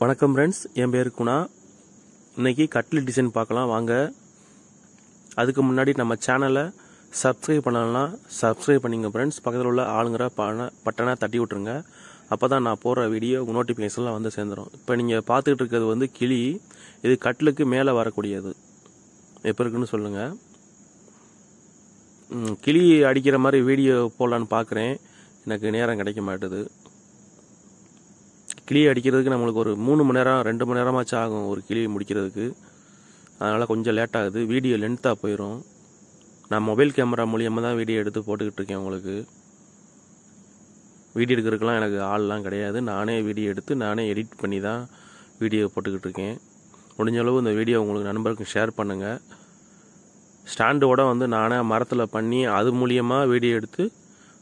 வணக்கம் ஃப்ரெண்ட்ஸ், என் பேர் குணா. இன்னைக்கு கட்லு டிசைன் பார்க்கலாம் வாங்க. அதுக்கு முன்னாடி நம்ம சேனலை சப்ஸ்கிரைப் பண்ணலன்னா சப்ஸ்கிரைப் பண்ணிங்க ஃப்ரெண்ட்ஸ். பக்கத்தில் உள்ள ஆளுங்கிற பட்டனை தட்டி விட்டுருங்க. அப்போ தான் நான் போடுற வீடியோ நோட்டிஃபிகேஷன்லாம் வந்து சேர்ந்துடும். இப்போ நீங்கள் பார்த்துக்கிட்டு இருக்கிறது வந்து கிளி. இது கட்லுக்கு மேலே வரக்கூடியது. எப்போ இருக்குன்னு சொல்லுங்கள். கிளி அடிக்கிற மாதிரி வீடியோ போடலான்னு பார்க்குறேன். எனக்கு நேரம் கிடைக்க மாட்டுது. கிளி அடிக்கிறதுக்கு நம்மளுக்கு ஒரு 3 மணி நேரம் 2 மணி நேரமாச்சும் ஆகும் ஒரு கிளி முடிக்கிறதுக்கு. அதனால் கொஞ்சம் லேட் ஆகுது. வீடியோ லென்த்தாக போயிடும். நான் மொபைல் கேமரா மூலியமாக தான் வீடியோ எடுத்து போட்டுக்கிட்டு இருக்கேன். உங்களுக்கு வீடியோ எடுக்கிறதுக்கெலாம் எனக்கு ஆள்லாம் கிடையாது. நானே வீடியோ எடுத்து நானே எடிட் பண்ணி தான் வீடியோ போட்டுக்கிட்டு இருக்கேன். முடிஞ்ச அளவு இந்த வீடியோ உங்களுக்கு நண்பருக்கு ஷேர் பண்ணுங்கள். ஸ்டாண்டோட வந்து நானே மரத்தில் பண்ணி அது மூலியமாக வீடியோ எடுத்து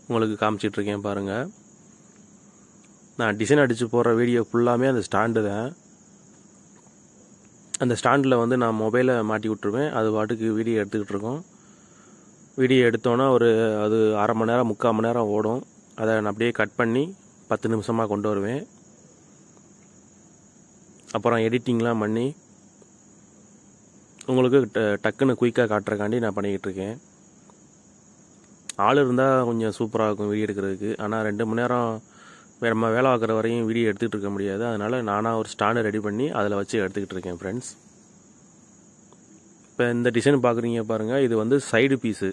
உங்களுக்கு காமிச்சிட்ருக்கேன் பாருங்கள். நான் டிசைன் அடித்து போடுற வீடியோ ஃபுல்லாமே அந்த ஸ்டாண்டு தான். அந்த ஸ்டாண்டில் வந்து நான் மொபைலை மாட்டி விட்ருவேன். அது பாட்டுக்கு வீடியோ எடுத்துக்கிட்டு இருக்கோம். வீடியோ எடுத்தோன்னா அது அரை மணி நேரம் 3/4 மணி நேரம் ஓடும். அதை நான் அப்படியே கட் பண்ணி 10 நிமிஷமாக கொண்டு வருவேன். அப்புறம் எடிட்டிங்லாம் பண்ணி உங்களுக்கு டக்குன்னு குயிக்காக காட்டுறக்காண்டி நான் பண்ணிக்கிட்டு இருக்கேன். ஆள் இருந்தால் கொஞ்சம் சூப்பராக இருக்கும் வீடியோ எடுக்கிறதுக்கு. ஆனால் 2 மணி நேரம் நம்ம வேலை பார்க்குற வரையும் வீடியோ எடுத்துகிட்டு இருக்க முடியாது. அதனால் நானாக ஒரு ஸ்டாண்டை ரெடி பண்ணி அதில் வச்சு எடுத்துக்கிட்டு இருக்கேன் ஃப்ரெண்ட்ஸ். இப்போ இந்த டிசைன் பார்க்குறீங்க பாருங்கள். இது வந்து சைடு பீஸு.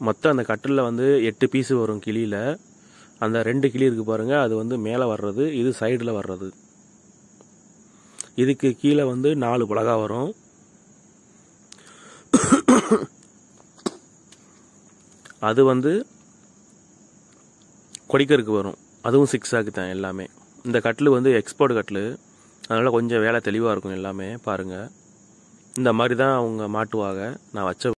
மொத்தம் அந்த கட்டிலில் வந்து 8 பீஸு வரும் கிளியில். அந்த 2 கிளி இருக்குது பாருங்கள், அது வந்து மேலே வர்றது, இது சைடில் வர்றது. இதுக்கு கீழே வந்து 4 பலகா வரும். அது வந்து கொடிக்கருக்கு வரும். அதுவும் 6 ஆக்கு தான் எல்லாமே. இந்த கட்டில் வந்து எக்ஸ்போர்ட் கட்டில். அதனால் கொஞ்சம் வேலை தெளிவாக இருக்கும் எல்லாமே. பாருங்கள், இந்த மாதிரி தான் அவங்க மாட்டுவாங்க. நான் வச்ச